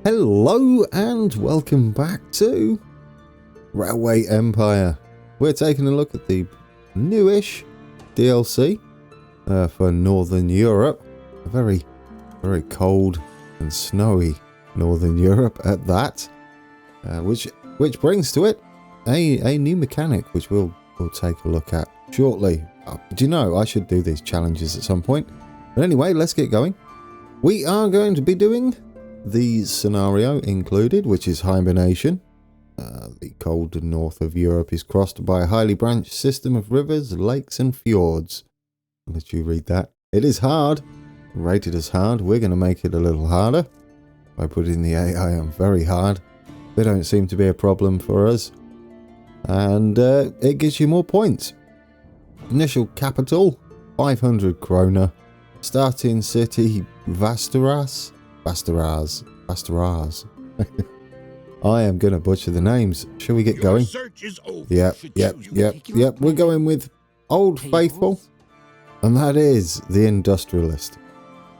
Hello and welcome back to Railway Empire. We're taking a look at the newish DLC for Northern Europe. A very, very cold and snowy Northern Europe at that. Which brings to it a new mechanic, which we'll take a look at shortly. Do you know, I should do these challenges at some point. But anyway, let's get going. We are going to be doing the scenario included, which is Hibernation. The cold north of Europe is crossed by a highly branched system of rivers, lakes and fjords. I'll let you read that. It is hard. Rated as hard. We're going to make it a little harder by putting the AI on very hard. They don't seem to be a problem for us. And it gives you more points. Initial capital, 500 krona. Starting city, Västerås. I am going to butcher the names. Shall we get going? Yep. We're going with Old Faithful. And that is the Industrialist.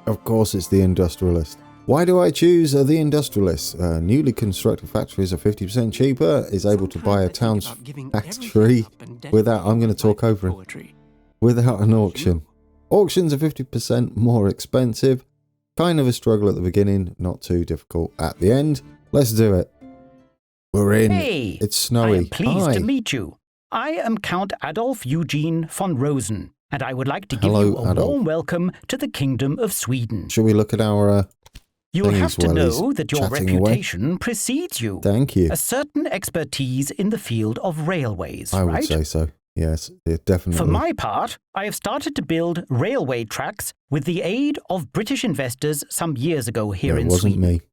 Of course it's the Industrialist. Why do I choose the Industrialist? Newly constructed factories are 50% cheaper, is able to buy a town's factory without, I'm going to talk over it, without an auction. Auctions are 50% more expensive. Kind of a struggle at the beginning, not too difficult at the end. Let's do it. We're in. Hey, it's snowy. I am pleased to meet you. I am Count Adolf Eugene von Rosen, and I would like to give you a warm welcome to the Kingdom of Sweden. Shall we look at our You'll have to know that your reputation precedes you. Thank you. A certain expertise in the field of railways, I would right? say so. Yes, definitely. For my part, I have started to build railway tracks with the aid of British investors some years ago here in Sweden. It wasn't me.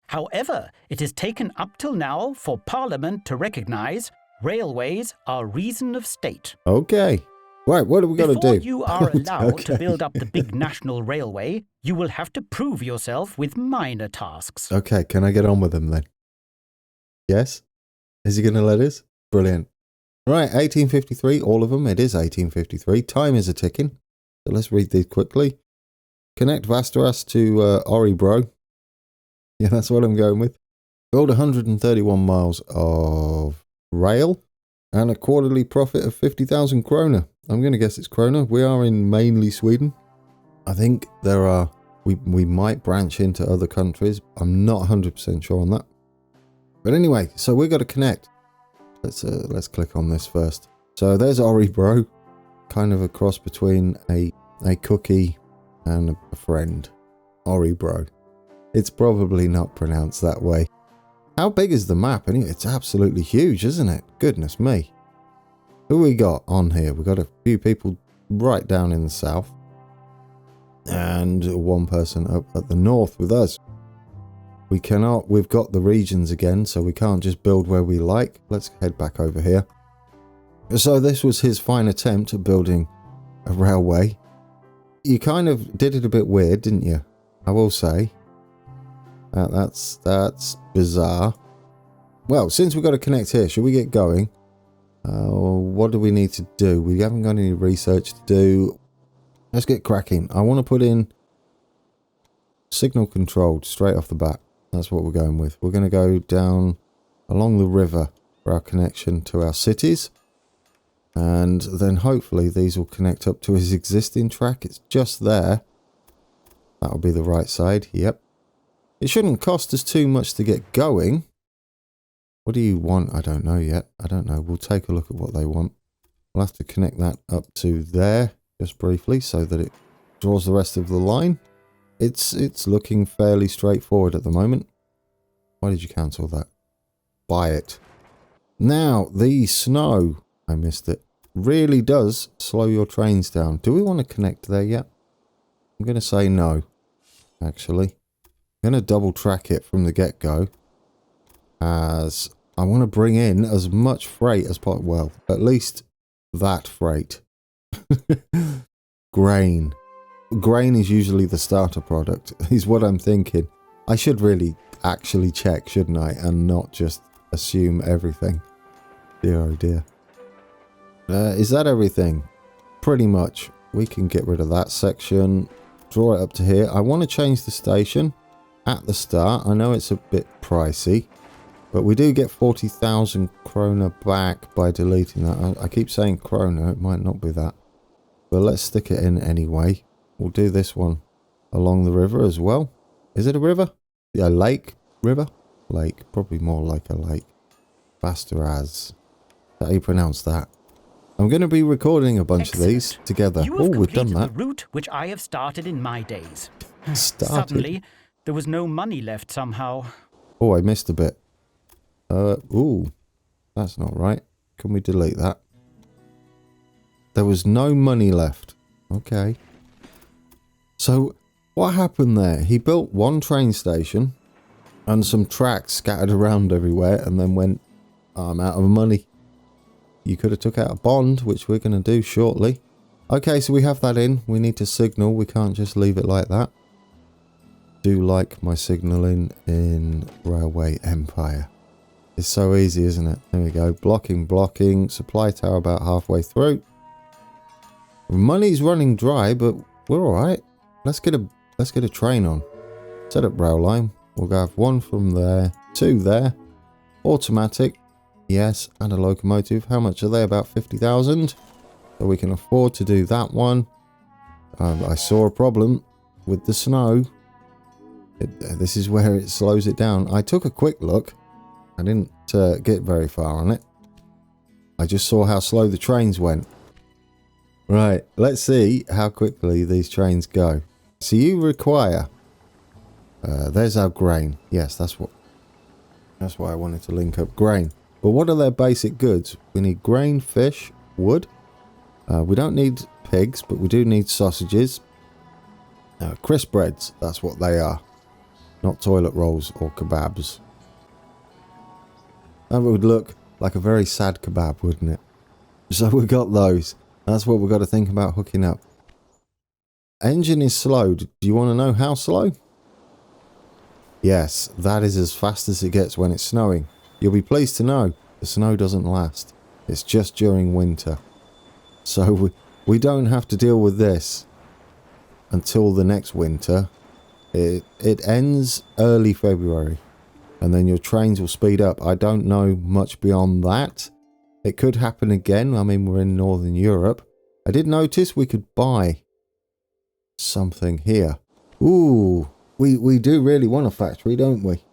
However, it has taken up till now for Parliament to recognise railways are reason of state. Okay. Right, what have we got to do? Before you are allowed to build up the big national railway, you will have to prove yourself with minor tasks. Okay, can I get on with them then? Yes? Is he going to let us? Brilliant. Right, 1853, all of them. It is 1853. Time is a-ticking. So let's read these quickly. Connect Västerås to Örebro. Yeah, that's what I'm going with. Build 131 miles of rail and a quarterly profit of 50,000 krona. I'm going to guess it's krona. We are in mainly Sweden. I think there are... We might branch into other countries. I'm not 100% sure on that. But anyway, so we've got to connect. Let's click on this first. So there's Örebro, kind of a cross between a cookie and a friend. Örebro. It's probably not pronounced that way. How big is the map anyway? It's absolutely huge, isn't it? Goodness me. Who we got on here? We've got a few people right down in the south. And one person up at the north with us. We've got the regions again, so we can't just build where we like. Let's head back over here. So this was his fine attempt at building a railway. You kind of did it a bit weird, didn't you? I will say. That's bizarre. Well, since we've got to connect here, should we get going? What do we need to do? We haven't got any research to do. Let's get cracking. I want to put in signal controlled straight off the bat. That's what we're going with. We're going to go down along the river for our connection to our cities. And then hopefully these will connect up to his existing track. It's just there. That'll be the right side. Yep. It shouldn't cost us too much to get going. What do you want? I don't know yet. I don't know. We'll take a look at what they want. We'll have to connect that up to there just briefly so that it draws the rest of the line. It's looking fairly straightforward at the moment. Why did you cancel that? Buy it. Now, the snow, I missed it, really does slow your trains down. Do we want to connect there yet? I'm going to say no, actually. I'm going to double track it from the get-go, as I want to bring in as much freight as possible. Well, at least that freight. Grain. Grain is usually the starter product, is what I'm thinking. I should really actually check, shouldn't I? And not just assume everything. Dear oh dear. Is that everything? Pretty much. We can get rid of that section. Draw it up to here. I want to change the station at the start. I know it's a bit pricey, but we do get 40,000 krona back by deleting that. I keep saying krona, it might not be that. But let's stick it in anyway. We'll do this one along the river as well. Is it a river? Yeah, lake? River? Lake. Probably more like a lake. Basteraz. Is that how you pronounce that? I'm going to be recording a bunch of these together. Oh, we've done that. The route which I have started in my days. Started? Suddenly, there was no money left somehow. Oh, I missed a bit. Ooh. That's not right. Can we delete that? There was no money left. Okay. So, what happened there? He built one train station and some tracks scattered around everywhere and then went, oh, I'm out of money. You could have took out a bond, which we're going to do shortly. Okay, so we have that in. We need to signal. We can't just leave it like that. Do like my signalling in Railway Empire. It's so easy, isn't it? There we go. Blocking. Supply tower about halfway through. Money's running dry, but we're alright. Let's get a train on. Set up rail line. We'll go have one from there, two there. Automatic. Yes, and a locomotive. How much are they? About 50,000. So we can afford to do that one. I saw a problem with the snow. This is where it slows it down. I took a quick look. I didn't get very far on it. I just saw how slow the trains went. Right, let's see how quickly these trains go. So you require... there's our grain. Yes, that's why I wanted to link up grain. But what are their basic goods? We need grain, fish, wood. We don't need pigs, but we do need sausages. Crisp breads, that's what they are. Not toilet rolls or kebabs. That would look like a very sad kebab, wouldn't it? So we got those. That's what we've got to think about hooking up. Engine is slow. Do you want to know how slow? Yes, that is as fast as it gets when it's snowing. You'll be pleased to know the snow doesn't last. It's just during winter. So we don't have to deal with this until the next winter. It ends early February. And then your trains will speed up. I don't know much beyond that. It could happen again. I mean, we're in Northern Europe. I did notice we could buy something here. Ooh, we do really want a factory, don't we?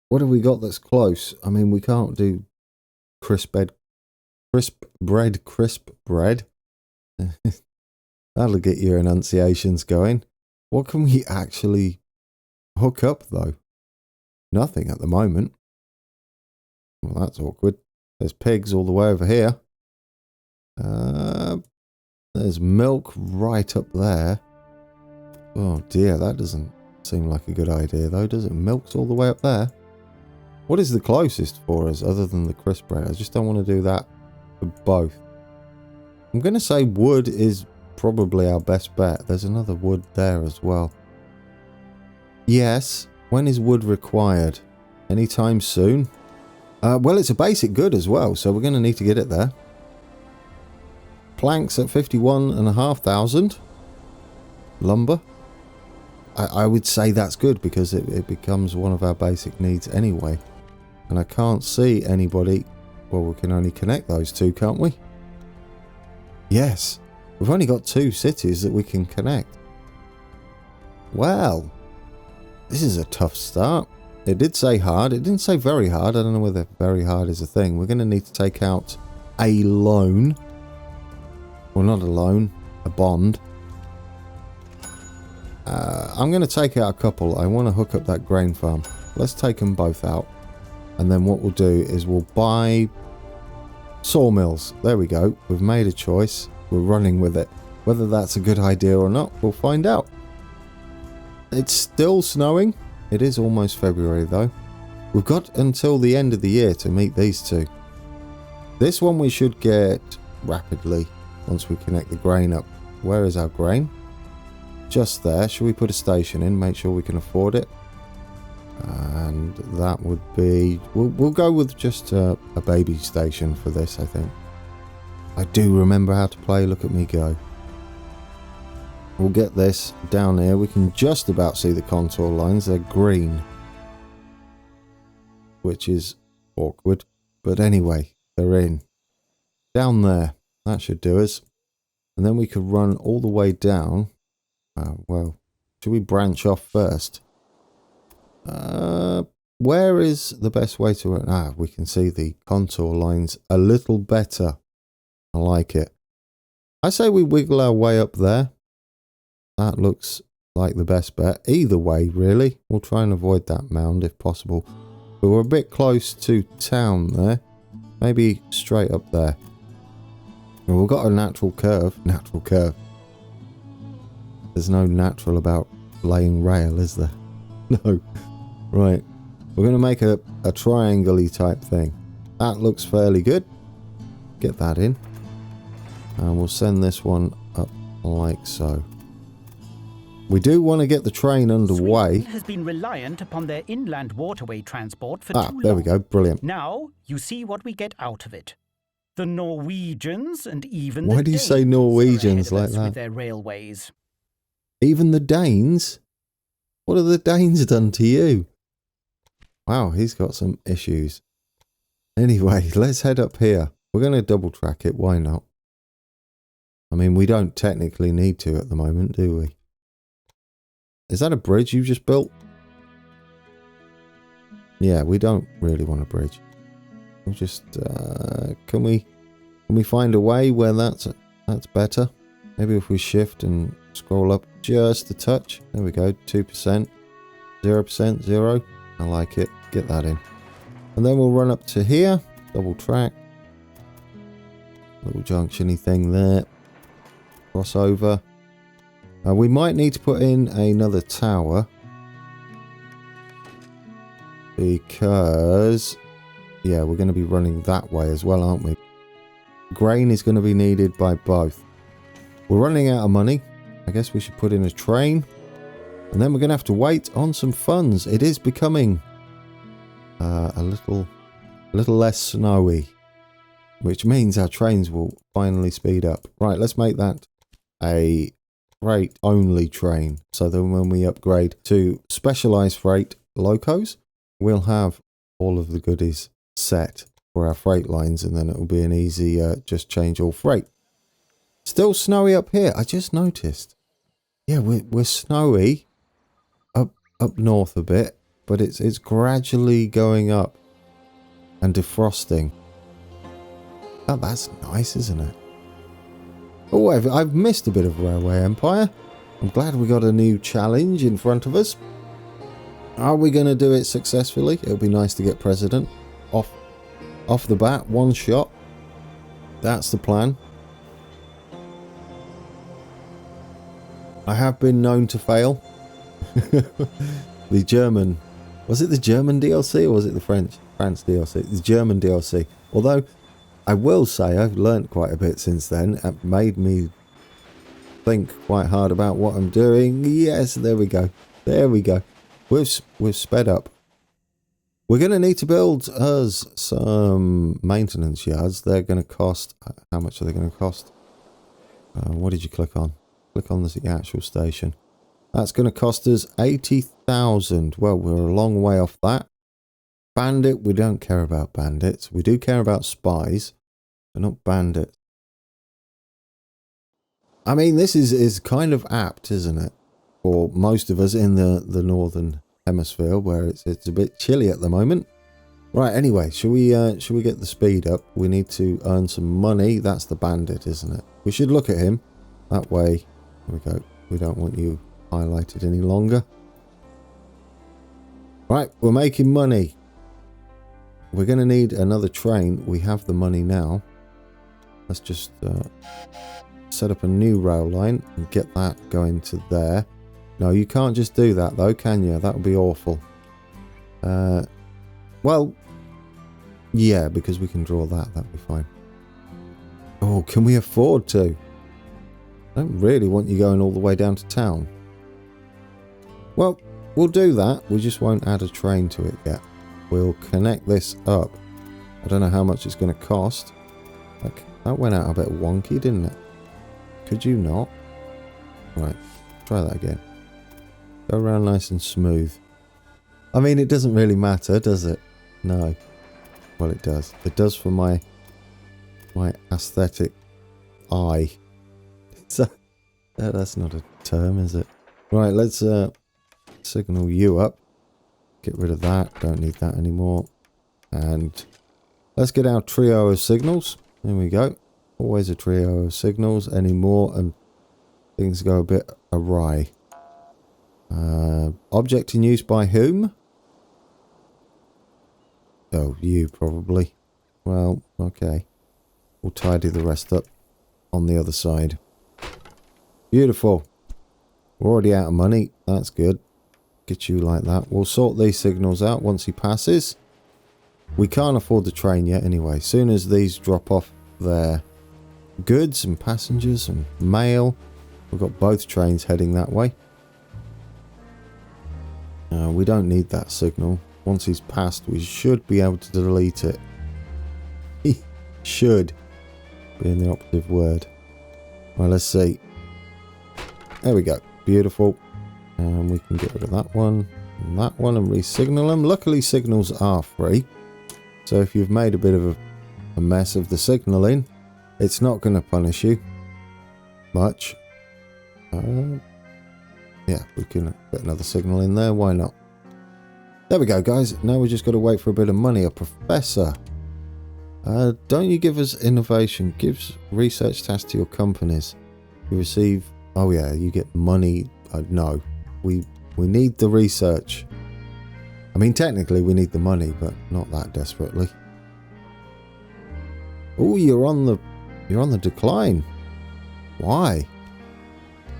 What have we got that's close? I mean, we can't do crisp bread. That'll get your enunciations going. What can we actually hook up, though? Nothing at the moment. Well, that's awkward. There's pigs all the way over here. There's milk right up there. Oh dear, that doesn't seem like a good idea though, does it? Milk's all the way up there. What is the closest for us other than the crisp bread? I just don't want to do that for both. I'm going to say wood is probably our best bet. There's another wood there as well. Yes. When is wood required? Anytime soon? Well, it's a basic good as well, so we're going to need to get it there. Planks at 51,500. Lumber. I would say that's good because it becomes one of our basic needs anyway. And I can't see anybody... Well, we can only connect those two, can't we? Yes. We've only got 2 cities that we can connect. Well... This is a tough start. It did say hard. It didn't say very hard. I don't know whether very hard is a thing. We're going to need to take out a loan. Well, not a loan. A bond. I'm going to take out a couple. I want to hook up that grain farm. Let's take them both out. And then what we'll do is we'll buy sawmills. There we go. We've made a choice. We're running with it. Whether that's a good idea or not, we'll find out. It's still snowing. It is almost February though. We've got until the end of the year to meet these two. This one we should get rapidly once we connect the grain up. Where is our grain? Just there. Should we put a station in? Make sure we can afford it. And that would be... We'll go with just a baby station for this, I think. I do remember how to play. Look at me go. we'll get this down here. We can just about see the contour lines. They're green, which is awkward. But anyway, they're in. Down there. That should do us. And then we could run all the way down. Well, should we branch off first? Where is the best way to run? We can see the contour lines a little better. I like it. I say we wiggle our way up there. That looks like the best bet. Either way, really. We'll try and avoid that mound if possible. But we're a bit close to town there. Maybe straight up there. And we've got a natural curve. Natural curve. There's no natural about laying rail, is there? No. Right. We're going to make a triangle-y type thing. That looks fairly good. Get that in. And we'll send this one up like so. We do want to get the train underway. Sweden has been reliant upon their inland waterway transport for too long. There we go. Brilliant. Now, you see what we get out of it. The Norwegians and even Why do you say Norwegians like that? With their railways. Even the Danes? What have the Danes done to you? Wow, he's got some issues. Anyway, let's head up here. We're going to double track it. Why not? I mean, we don't technically need to at the moment, do we? Is that a bridge you just built? Yeah, we don't really want a bridge. We'll just can we find a way where that's better? Maybe if we shift and scroll up just a touch. There we go. 2%, 0%, 0. I like it. Get that in. And then we'll run up to here. Double track. Little junction-y thing there. Cross over. We might need to put in another tower. Because, yeah, we're going to be running that way as well, aren't we? Grain is going to be needed by both. We're running out of money. I guess we should put in a train. And then we're going to have to wait on some funds. It is becoming a little less snowy. Which means our trains will finally speed up. Right, let's make that a freight only train. So that when we upgrade to specialized freight locos, we'll have all of the goodies set for our freight lines. And then it will be an easy just change all freight. Still snowy up here. I just noticed. Yeah, we're snowy up north a bit, but it's gradually going up and defrosting. Oh, that's nice, isn't it? Oh, I've missed a bit of Railway Empire. I'm glad we got a new challenge in front of us. Are we going to do it successfully? It'll be nice to get president off the bat, one shot. That's the plan. I have been known to fail. The German, was it the German DLC or was it the France DLC? The German DLC. Although I will say I've learnt quite a bit since then. It made me think quite hard about what I'm doing. Yes, there we go. There we go. We've sped up. We're going to need to build us some maintenance yards. They're going to cost, how much are they going to cost? What did you click on? Click on the actual station. That's going to cost us 80,000. Well, we're a long way off that. Bandit, we don't care about bandits. We do care about spies, but not bandits. I mean, this is kind of apt, isn't it? For most of us in the northern hemisphere, where it's a bit chilly at the moment. Right, anyway, should we get the speed up? We need to earn some money. That's the bandit, isn't it? We should look at him. That way, there we go. We don't want you highlighted any longer. Right, we're making money. We're going to need another train. We have the money now. Let's just set up a new rail line and get that going to there. No, you can't just do that though, can you? That would be awful. Well, yeah, because we can draw that. That'd be fine. Oh, can we afford to? I don't really want you going all the way down to town. Well, we'll do that. We just won't add a train to it yet. We'll connect this up. I don't know how much it's going to cost. That went out a bit wonky, didn't it? Could you not? Right, try that again. Go around nice and smooth. I mean, it doesn't really matter, does it? No. Well, it does. It does for my aesthetic eye. So, that's not a term, is it? Right, let's signal you up. Get rid of that. Don't need that anymore. And let's get our trio of signals. There we go. Always a trio of signals anymore, and things go a bit awry. Object in use by whom? Oh, you probably. Well, okay. We'll tidy the rest up on the other side. Beautiful. We're already out of money. That's good. Get you like that. We'll sort these signals out once he passes. We can't afford the train yet anyway. Soon as these drop off their goods and passengers and mail, we've got both trains heading that way. We don't need that signal. Once he's passed, we should be able to delete it. Should being the operative word. Well, let's see. There we go. Beautiful. And we can get rid of that one and re-signal them. Luckily, signals are free. So if you've made a bit of a mess of the signalling, it's not going to punish you much. Yeah, we can put another signal in there. Why not? There we go, guys. Now we just got to wait for a bit of money. A professor. Don't you give us innovation. Gives research tasks to your companies. You receive... Oh, yeah, you get money. No. We need the research. I mean, technically, we need the money, but not that desperately. Oh, you're on the decline. Why?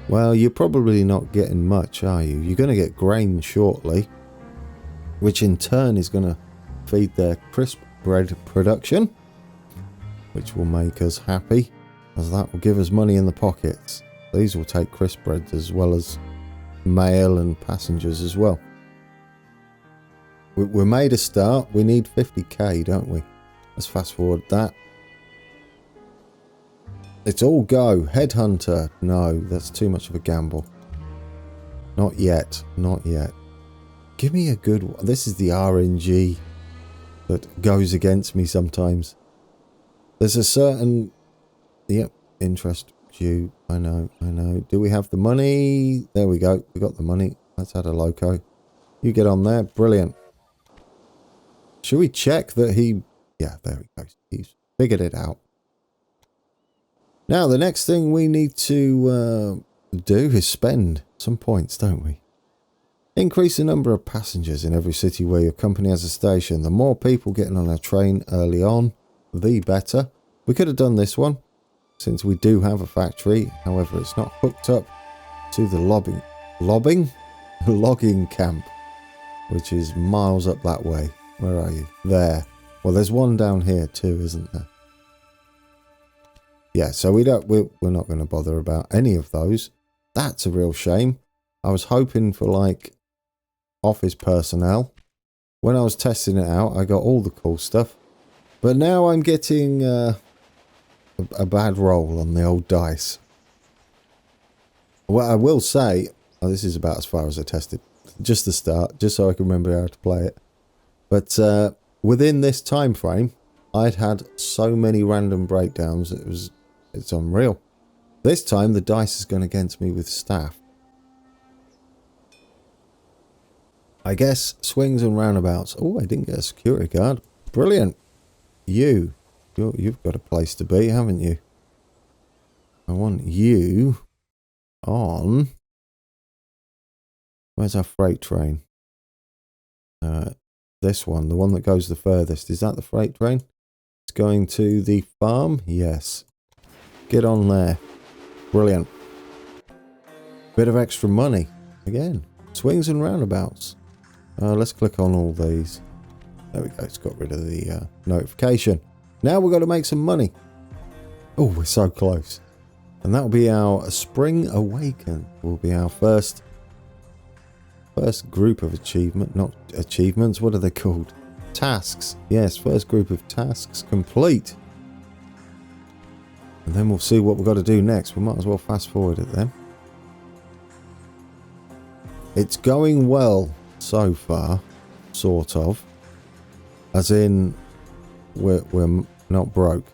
Well, you're probably not getting much, are you? You're going to get grain shortly, which in turn is going to feed their crisp bread production, which will make us happy, as that will give us money in the pockets. These will take crisp breads as well as mail and passengers as well. We made a start. We need 50k, don't we? Let's fast forward that. It's all go. Headhunter. No, that's too much of a gamble. Not yet. Not yet. Give me a good one. This is the RNG that goes against me sometimes. There's a certain... Yep, interest due. I know. Do we have the money? There we go. We got the money. Let's add a loco. You get on there. Brilliant. Should we check that he... Yeah, there we go. He's figured it out. Now, the next thing we need to do is spend some points, don't we? Increase the number of passengers in every city where your company has a station. The more people getting on our train early on, the better. We could have done this one, since we do have a factory. However, it's not hooked up to the logging camp, which is miles up that way. Where are you? There. Well, there's one down here too, isn't there? Yeah, so we're not going to bother about any of those. That's a real shame. I was hoping for like office personnel. When I was testing it out, I got all the cool stuff. But now I'm getting a bad roll on the old dice. Well, I will say, this is about as far as I tested. Just the start, just so I can remember how to play it. But within this time frame, I'd had so many random breakdowns. It's unreal. This time the dice has gone against me with staff. I guess swings and roundabouts. Oh, I didn't get a security guard. Brilliant. You've got a place to be, haven't you? I want you on... Where's our freight train? This one, the one that goes the furthest. Is that the freight train? It's going to the farm? Yes. Get on there. Brilliant. Bit of extra money. Again. Swings and roundabouts. Let's click on all these. There we go. It's got rid of the notification. Now we've got to make some money. Oh, we're so close. And that'll be our Spring Awaken. Will be our first group of not achievements. What are they called? Tasks. Yes, first group of tasks complete. And then we'll see what we've got to do next. We might as well fast forward it then. It's going well so far, sort of. As in, we're not broke.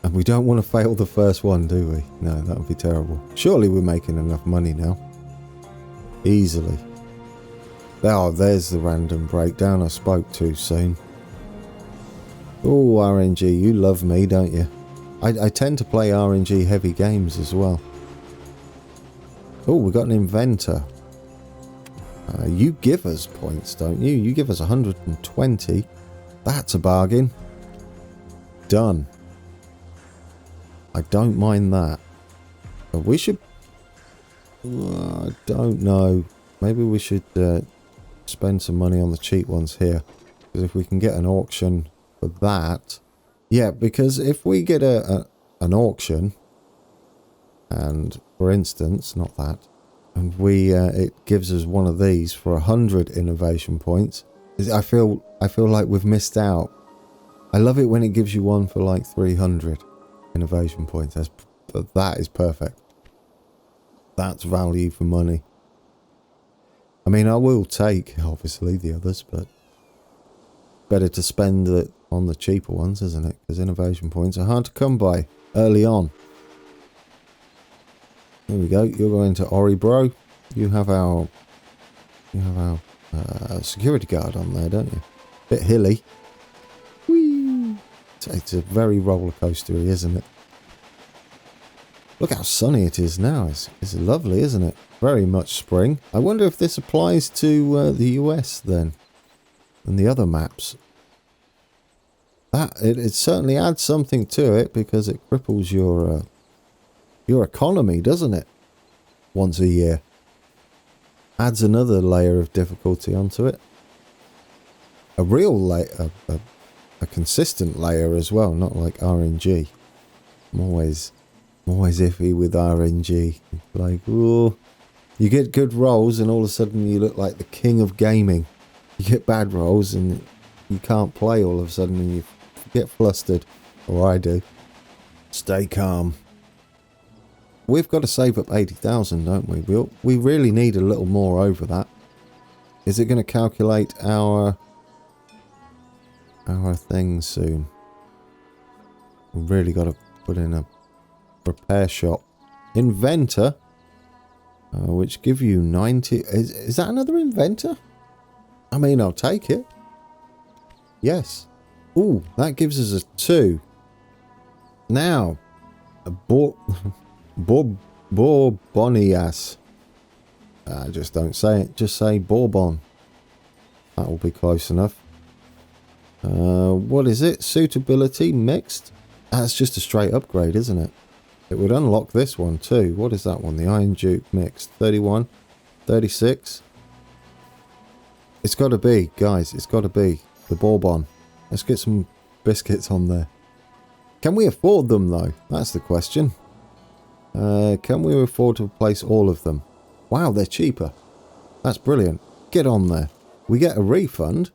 And we don't want to fail the first one, do we? No, that would be terrible. Surely we're making enough money now. Easily. Oh, there's the random breakdown. I spoke too soon. Oh, RNG, you love me, don't you? I tend to play RNG heavy games as well. Oh, we got an inventor. You give us points, don't you? You give us 120. That's a bargain. Done. I don't mind that. But we should... I don't know. Maybe we should spend some money on the cheap ones here. Because if we can get an auction for that... Yeah, because if we get an auction... And, for instance, not that... And it gives us one of these for 100 innovation points. I feel like we've missed out. I love it when it gives you one for like 300 innovation points. That is perfect. That's value for money. I mean, I will take, obviously, the others, but better to spend it on the cheaper ones, isn't it? Because innovation points are hard to come by early on. There we go. You're going to Ori, bro. You have our security guard on there, don't you? Bit hilly. Whee! It's a very roller coastery, isn't it? Look how sunny it is now. It's lovely, isn't it? Very much spring. I wonder if this applies to the US then, and the other maps. It certainly adds something to it because it cripples your economy, doesn't it? Once a year. Adds another layer of difficulty onto it. A real layer, a consistent layer as well, not like RNG. I'm always iffy with RNG. Like, oh, you get good rolls and all of a sudden you look like the king of gaming. You get bad rolls and you can't play all of a sudden and you get flustered. Or I do. Stay calm. We've got to save up 80,000, don't we? We really need a little more over that. Is it going to calculate our thing soon? We've really got to put in a repair shop. Inventor, which give you 90. Is that another inventor? I mean, I'll take it. Yes. Ooh, that gives us a 2. Now, a Bourbonias. Just don't say it. Just say Bourbon. That will be close enough. What is it? Suitability mixed? That's just a straight upgrade, isn't it? It would unlock this one too. What is that one? The Iron Duke mixed. 31. 36. It's got to be, guys. It's got to be the Bourbon. Let's get some biscuits on there. Can we afford them though? That's the question. Can we afford to replace all of them? Wow, they're cheaper. That's brilliant. Get on there. We get a refund,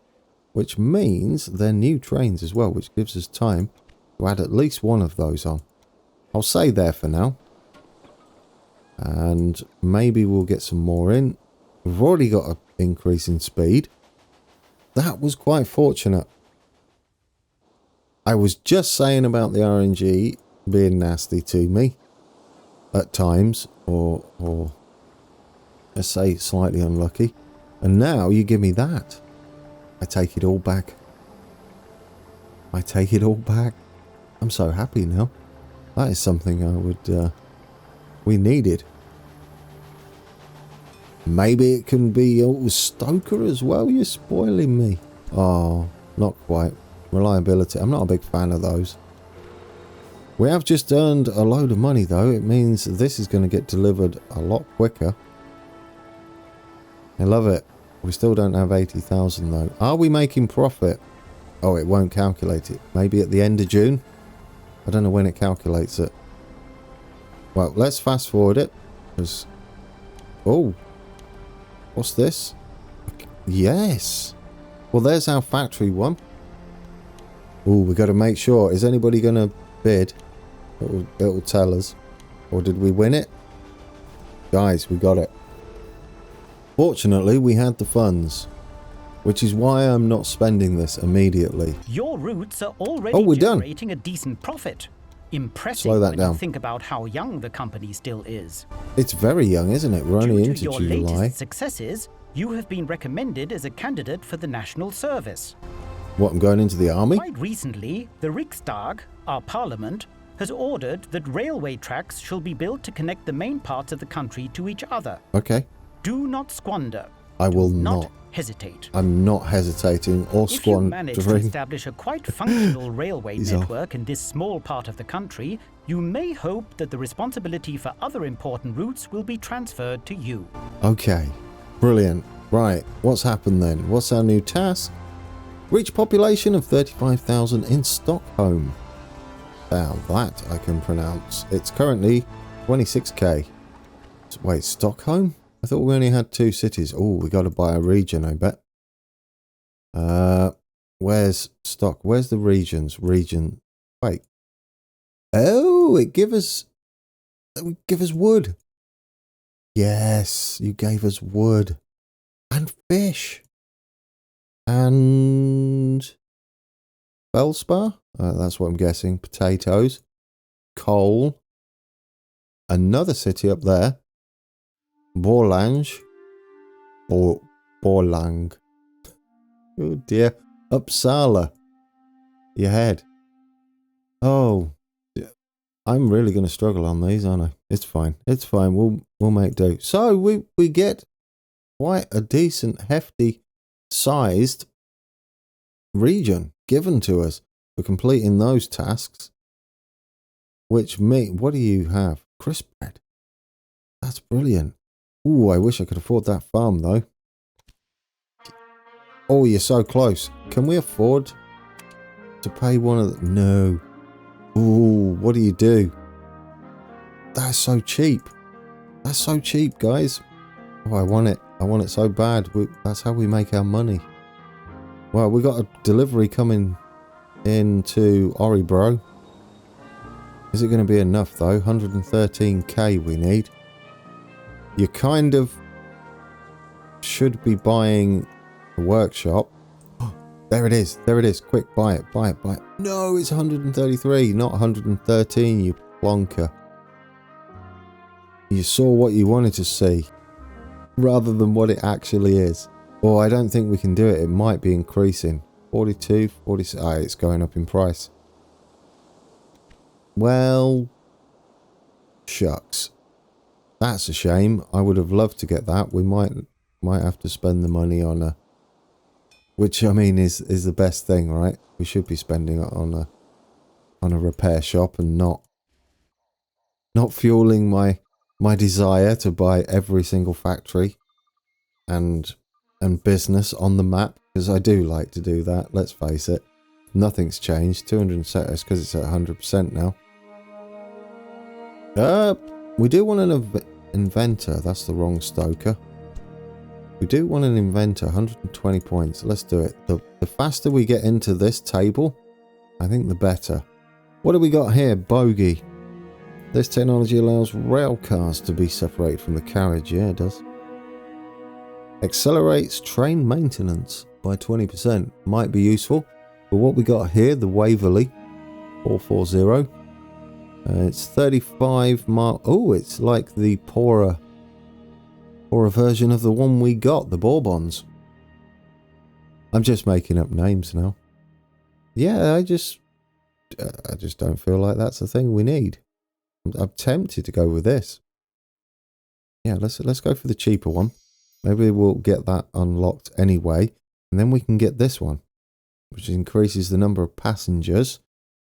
which means they're new trains as well, which gives us time to add at least one of those on. I'll say there for now. And maybe we'll get some more in. We've already got an increase in speed. That was quite fortunate. I was just saying about the RNG being nasty to me. At times, or let's say slightly unlucky. And now you give me that. I take it all back. I take it all back. I'm so happy now. That is something we needed. Maybe it can be Stoker as well. You're spoiling me. Oh, not quite. Reliability. I'm not a big fan of those. We have just earned a load of money though. It means this is going to get delivered a lot quicker. I love it. We still don't have 80,000 though. Are we making profit? Oh, it won't calculate it. Maybe at the end of June? I don't know when it calculates it. Well, let's fast forward it. Because... Oh. What's this? Yes. Well, there's our factory one. Oh, we got to make sure. Is anybody going to bid? It'll tell us. Or did we win it? Guys, we got it. Fortunately, we had the funds, which is why I'm not spending this immediately. Your routes are already generating a decent profit. Impressive. Slow that down. You think about how young the company still is. It's very young, isn't it? We're only into July. Due to your latest successes, you have been recommended as a candidate for the national service. What, I'm going into the army? Quite recently, the Riksdag, our parliament, has ordered that railway tracks shall be built to connect the main parts of the country to each other. Okay. Do not squander. I will not hesitate. I'm not hesitating or squandering. If you manage to establish a quite functional railway network in this small part of the country, you may hope that the responsibility for other important routes will be transferred to you. Okay. Brilliant. Right. What's happened then? What's our new task? Reach population of 35,000 in Stockholm. Now that I can pronounce. It's currently 26k. Wait, Stockholm? I thought we only had 2 cities. Oh, we got to buy a region, I bet. Where's stock? Where's the regions? Region. Wait. Oh, it give us wood. Yes, you gave us wood and fish and feldspar. That's what I'm guessing. Potatoes, coal. Another city up there. Borlange. Borlang. Oh dear. Uppsala. Your head. Oh. I'm really going to struggle on these, aren't I? It's fine. It's fine. We'll make do. So we get quite a decent, hefty sized region given to us for completing those tasks. Which what do you have? Crisp bread. That's brilliant. Ooh, I wish I could afford that farm though. Oh, you're so close. Can we afford to pay one of the... No. Ooh, what do you do? That's so cheap. That's so cheap, guys. Oh, I want it. I want it so bad. That's how we make our money. Well, we got a delivery coming into Oribro. Is it going to be enough though? 113k we need. You kind of should be buying a workshop. There it is. There it is. Quick, buy it. Buy it. Buy it. No, it's 133, not 113, you plonker. You saw what you wanted to see rather than what it actually is. Oh, I don't think we can do it. It might be increasing. 42, 46. Ah, it's going up in price. Well, shucks. That's a shame. I would have loved to get that. We might have to spend the money on a... Which, I mean, is the best thing, right? We should be spending it on a repair shop and not fueling my desire to buy every single factory and business on the map, because I do like to do that. Let's face it, nothing's changed. 200 setters because it's at 100% now. We do want an inventor. That's the wrong stoker. We do want an inventor. 120 points. Let's do it. The faster we get into this table, I think the better. What do we got here? Bogey. This technology allows rail cars to be separated from the carriage. Yeah, it does. Accelerates train maintenance by 20%. Might be useful. But what we got here, the Waverley 440. It's 35 mile. Oh, it's like the poorer version of the one we got, the Bourbons. I'm just making up names now. Yeah, I just don't feel like that's the thing we need. I'm tempted to go with this. Yeah, let's go for the cheaper one. Maybe we'll get that unlocked anyway, and then we can get this one, which increases the number of passengers.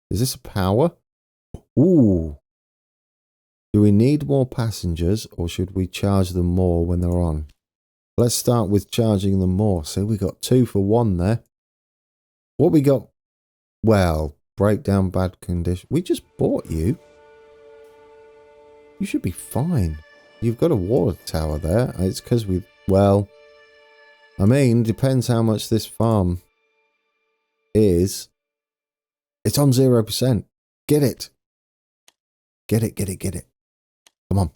Is this a power? Ooh. Do we need more passengers, or should we charge them more when they're on? Let's start with charging them more. So we got 2 for 1 there. What we got? Well, breakdown bad condition. We just bought you. You should be fine. You've got a water tower there. It's because we... Well, I mean, depends how much this farm is. It's on 0%. Get it. Get it. Come on.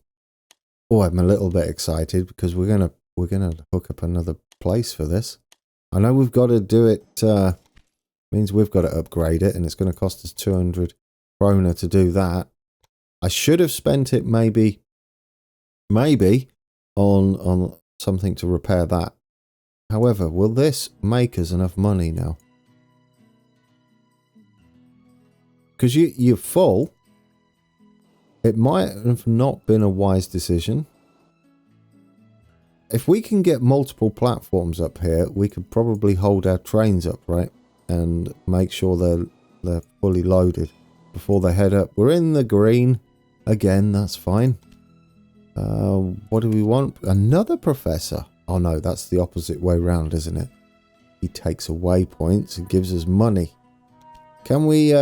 Oh, I'm a little bit excited because we're going to we're going to hook up another place for this. I know we've got to do it, means we've got to upgrade it, and it's going to cost us 200 kroner to do that. I should have spent it maybe on something to repair that. However, will this make us enough money now? Because you're full. It might have not been a wise decision. If we can get multiple platforms up here, we could probably hold our trains up, right? And make sure they're fully loaded before they head up. We're in the green. Again, that's fine. What do we want? Another professor. Oh no, that's the opposite way round, isn't it? He takes away points and gives us money. Can we...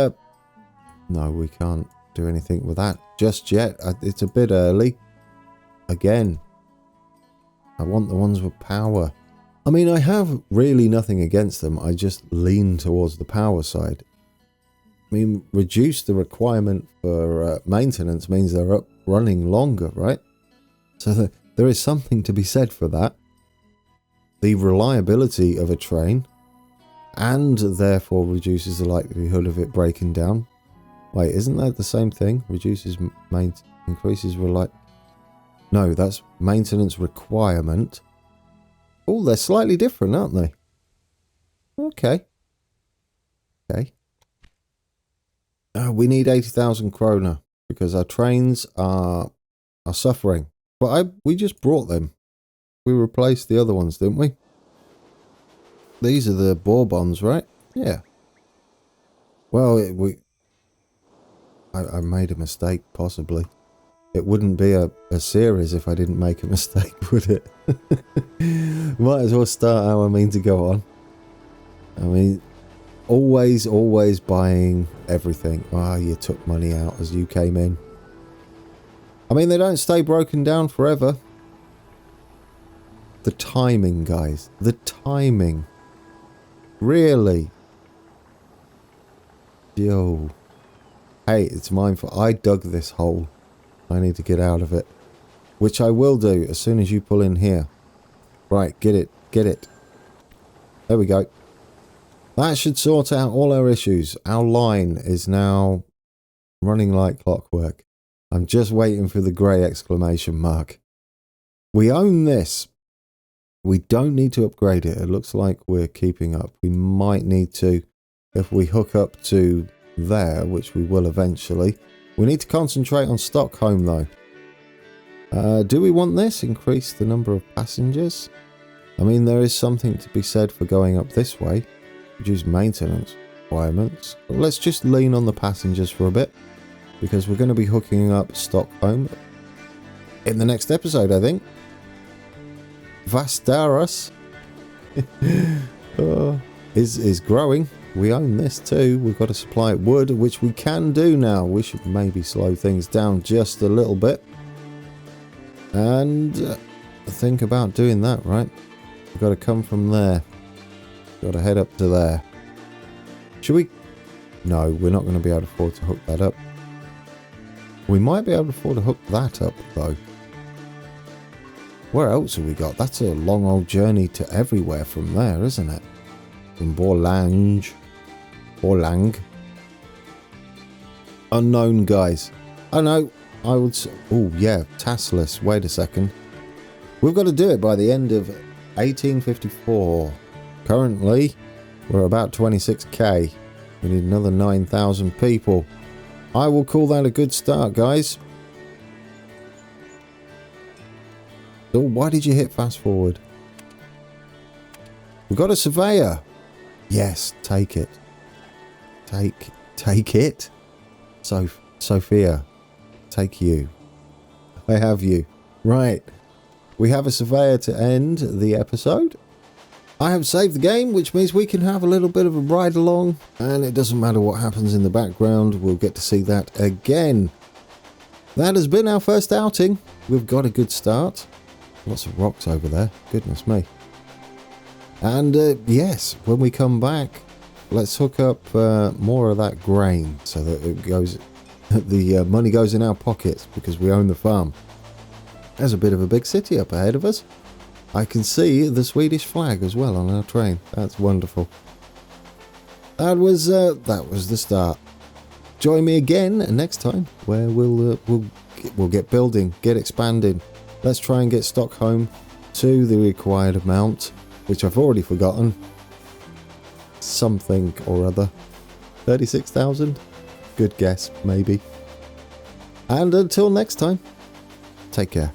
No, we can't do anything with that just yet. It's a bit early. Again, I want the ones with power. I mean, I have really nothing against them. I just lean towards the power side. I mean, reduce the requirement for maintenance means they're up running longer, right? So there is something to be said for that. The reliability of a train, and therefore reduces the likelihood of it breaking down. Wait, isn't that the same thing? Reduces increases No, that's maintenance requirement. Oh, they're slightly different, aren't they? Okay. Okay. We need 80,000 kroner because our trains are suffering. But we just brought them. We replaced the other ones, didn't we? These are the Bourbons, right? Yeah. Well, I made a mistake, possibly. It wouldn't be a series if I didn't make a mistake, would it? Might as well start how I mean to go on. I mean, always buying everything. Ah, you took money out as you came in. I mean, they don't stay broken down forever. The timing, guys. The timing. Really? Yo. Hey, it's mine for... I dug this hole. I need to get out of it. Which I will do as soon as you pull in here. Right, get it. Get it. There we go. That should sort out all our issues. Our line is now running like clockwork. I'm just waiting for the grey exclamation mark. We own this. We don't need to upgrade it. It looks like we're keeping up. We might need to if we hook up to there, which we will eventually. We need to concentrate on Stockholm though. Do we want this? Increase the number of passengers? I mean, there is something to be said for going up this way. Reduce maintenance requirements. But let's just lean on the passengers for a bit, because we're going to be hooking up Stockholm in the next episode, I think. Vastaras is growing. We own this too. We've got to supply it wood, which we can do now. We should maybe slow things down just a little bit and think about doing that, right? We've got to come from there. Got to head up to there. Should we? No, we're not going to be able to afford to hook that up. We might be able to afford to hook that up though. Where else have we got? That's a long old journey to everywhere from there, isn't it? From Borlang. Unknown, guys. Oh no, I would say... Oh yeah, taskless. Wait a second. We've got to do it by the end of 1854. Currently, we're about 26k. We need another 9,000 people. I will call that a good start, guys. So why did you hit fast forward? We've got a surveyor. Yes, take it. Take it. Sophia, take you. I have you. Right. We have a surveyor to end the episode. I have saved the game, which means we can have a little bit of a ride along, and it doesn't matter what happens in the background, we'll get to see that again. That has been our first outing. We've got a good start. Lots of rocks over there. Goodness me. And yes, when we come back, let's hook up more of that grain so that it goes, the money goes in our pockets because we own the farm. There's a bit of a big city up ahead of us. I can see the Swedish flag as well on our train. That's wonderful. That was the start. Join me again next time, where we'll get building, get expanding. Let's try and get Stockholm to the required amount, which I've already forgotten. Something or other. 36,000? Good guess, maybe. And until next time, take care.